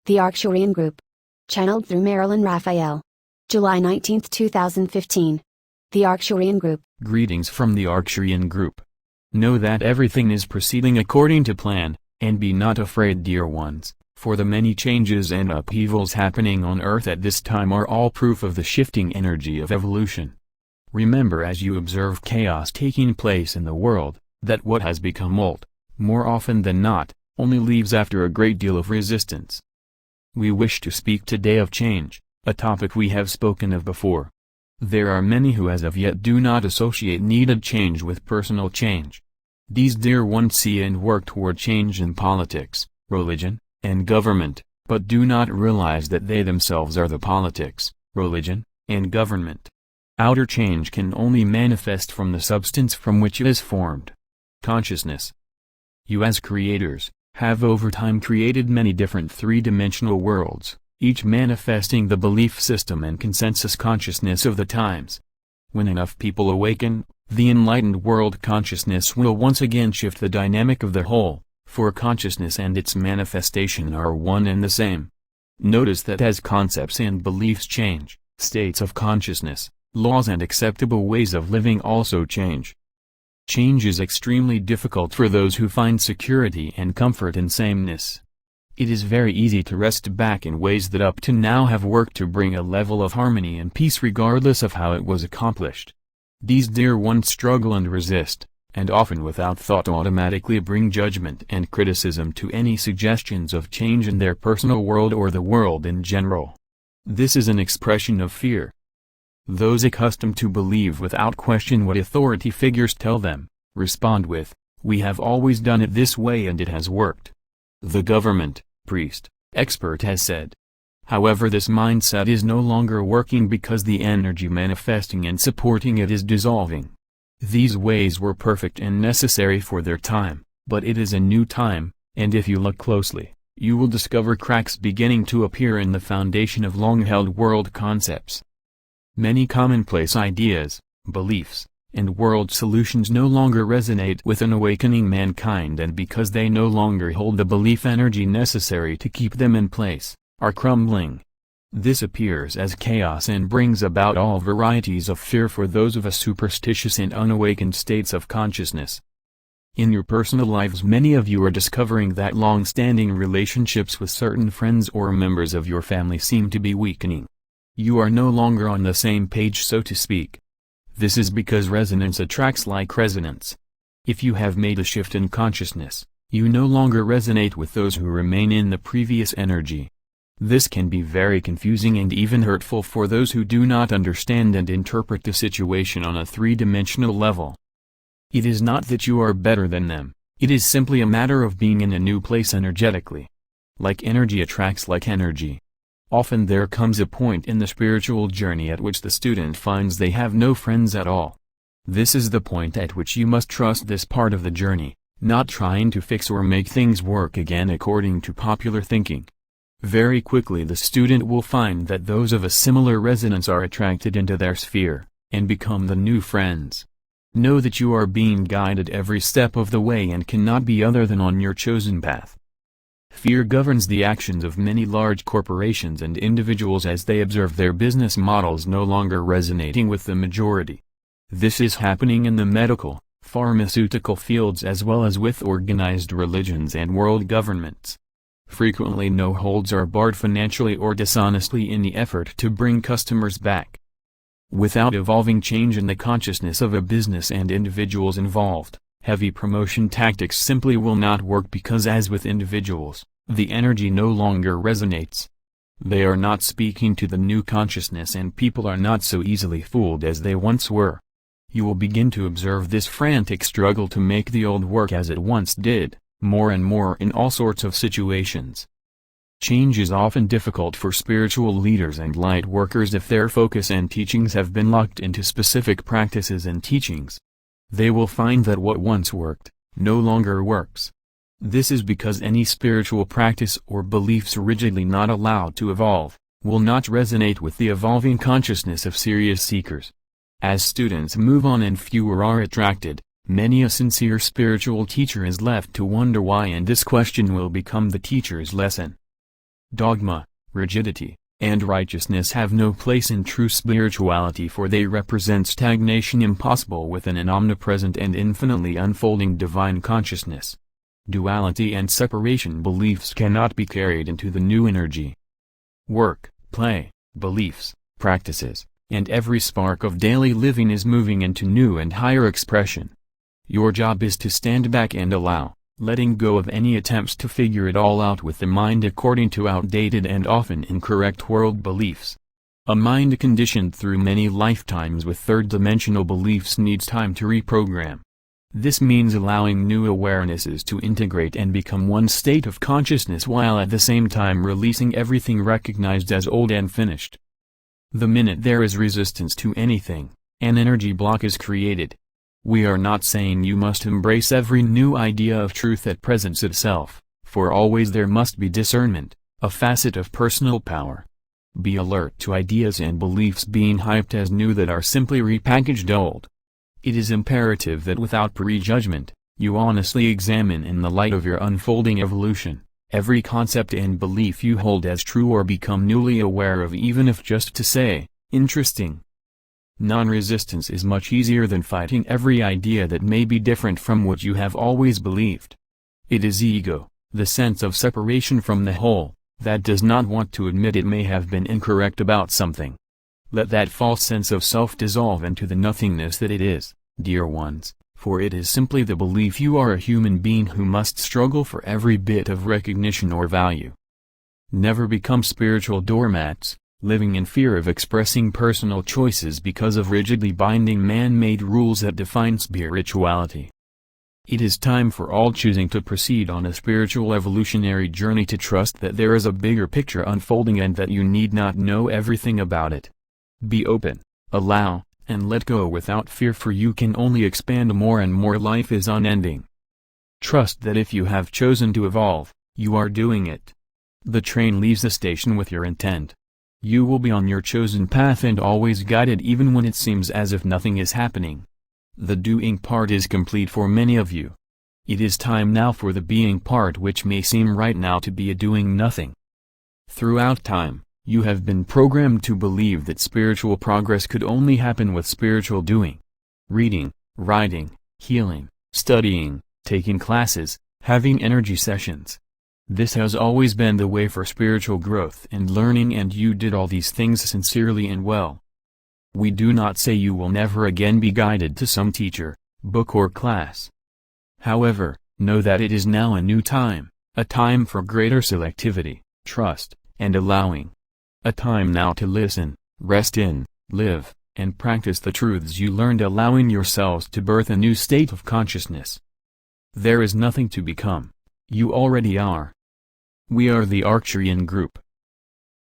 The Arcturian Group. Channeled through Marilyn Raphael. July 19, 2015. The Arcturian Group. Greetings from the Arcturian Group. Know that everything is proceeding according to plan, and be not afraid, dear ones, for the many changes and upheavals happening on Earth at this time are all proof of the shifting energy of evolution. Remember, as you observe chaos taking place in the world, that what has become old, more often than not, only leaves after a great deal of resistance. We wish to speak today of change, a topic we have spoken of before. There are many who as of yet do not associate needed change with personal change. These dear ones see and work toward change in politics, religion, and government, but do not realize that they themselves are the politics, religion, and government. Outer change can only manifest from the substance from which it is formed. Consciousness. You as creators, have over time created many different three-dimensional worlds, each manifesting the belief system and consensus consciousness of the times. When enough people awaken, the enlightened world consciousness will once again shift the dynamic of the whole, for consciousness and its manifestation are one and the same. Notice that as concepts and beliefs change, states of consciousness, laws and acceptable ways of living also change. Change is extremely difficult for those who find security and comfort in sameness. It is very easy to rest back in ways that up to now have worked to bring a level of harmony and peace regardless of how it was accomplished. These dear ones struggle and resist, and often without thought automatically bring judgment and criticism to any suggestions of change in their personal world or the world in general. This is an expression of fear. Those accustomed to believe without question what authority figures tell them, respond with, "We have always done it this way and it has worked. The government, priest, expert has said." However, this mindset is no longer working because the energy manifesting and supporting it is dissolving. These ways were perfect and necessary for their time, but it is a new time, and if you look closely, you will discover cracks beginning to appear in the foundation of long-held world concepts. Many commonplace ideas, beliefs, and world solutions no longer resonate with an awakening mankind, and because they no longer hold the belief energy necessary to keep them in place, are crumbling. This appears as chaos and brings about all varieties of fear for those of us superstitious and unawakened states of consciousness. In your personal lives, many of you are discovering that long-standing relationships with certain friends or members of your family seem to be weakening. You are no longer on the same page, so to speak. This is because resonance attracts like resonance. If you have made a shift in consciousness, you no longer resonate with those who remain in the previous energy. This can be very confusing and even hurtful for those who do not understand and interpret the situation on a three-dimensional level. It is not that you are better than them, it is simply a matter of being in a new place energetically. Like energy attracts like energy. Often there comes a point in the spiritual journey at which the student finds they have no friends at all. This is the point at which you must trust this part of the journey, not trying to fix or make things work again according to popular thinking. Very quickly the student will find that those of a similar resonance are attracted into their sphere, and become the new friends. Know that you are being guided every step of the way and cannot be other than on your chosen path. Fear governs the actions of many large corporations and individuals as they observe their business models no longer resonating with the majority. This is happening in the medical, pharmaceutical fields as well as with organized religions and world governments. Frequently no holds are barred financially or dishonestly in the effort to bring customers back. Without evolving change in the consciousness of a business and individuals involved, heavy promotion tactics simply will not work because, as with individuals, the energy no longer resonates. They are not speaking to the new consciousness and people are not so easily fooled as they once were. You will begin to observe this frantic struggle to make the old work as it once did, more and more in all sorts of situations. Change is often difficult for spiritual leaders and light workers if their focus and teachings have been locked into specific practices and teachings. They will find that what once worked, no longer works. This is because any spiritual practice or beliefs rigidly not allowed to evolve, will not resonate with the evolving consciousness of serious seekers. As students move on and fewer are attracted, many a sincere spiritual teacher is left to wonder why, and this question will become the teacher's lesson. Dogma, rigidity, and righteousness have no place in true spirituality, for they represent stagnation impossible within an omnipresent and infinitely unfolding divine consciousness. Duality and separation beliefs cannot be carried into the new energy. Work, play, beliefs, practices, and every spark of daily living is moving into new and higher expression. Your job is to stand back and allow, letting go of any attempts to figure it all out with the mind according to outdated and often incorrect world beliefs. A mind conditioned through many lifetimes with third-dimensional beliefs needs time to reprogram. This means allowing new awarenesses to integrate and become one state of consciousness while at the same time releasing everything recognized as old and finished. The minute there is resistance to anything, an energy block is created. We are not saying you must embrace every new idea of truth that presents itself, for always there must be discernment, a facet of personal power. Be alert to ideas and beliefs being hyped as new that are simply repackaged old. It is imperative that without prejudgment, you honestly examine in the light of your unfolding evolution every concept and belief you hold as true or become newly aware of, even if just to say, interesting. Non-resistance is much easier than fighting every idea that may be different from what you have always believed. It is ego, the sense of separation from the whole, that does not want to admit it may have been incorrect about something. Let that false sense of self dissolve into the nothingness that it is, dear ones, for it is simply the belief you are a human being who must struggle for every bit of recognition or value. Never become spiritual doormats, living in fear of expressing personal choices because of rigidly binding man-made rules that define spirituality. It is time for all choosing to proceed on a spiritual evolutionary journey to trust that there is a bigger picture unfolding and that you need not know everything about it. Be open, allow, and let go without fear, for you can only expand more and more. Life is unending. Trust that if you have chosen to evolve, you are doing it. The train leaves the station with your intent. You will be on your chosen path and always guided even when it seems as if nothing is happening. The doing part is complete for many of you. It is time now for the being part, which may seem right now to be a doing nothing. Throughout time, you have been programmed to believe that spiritual progress could only happen with spiritual doing. Reading, writing, healing, studying, taking classes, having energy sessions. This has always been the way for spiritual growth and learning, and you did all these things sincerely and well. We do not say you will never again be guided to some teacher, book or class. However, know that it is now a new time, a time for greater selectivity, trust, and allowing. A time now to listen, rest in, live, and practice the truths you learned, allowing yourselves to birth a new state of consciousness. There is nothing to become. You already are. We are the Arcturian group.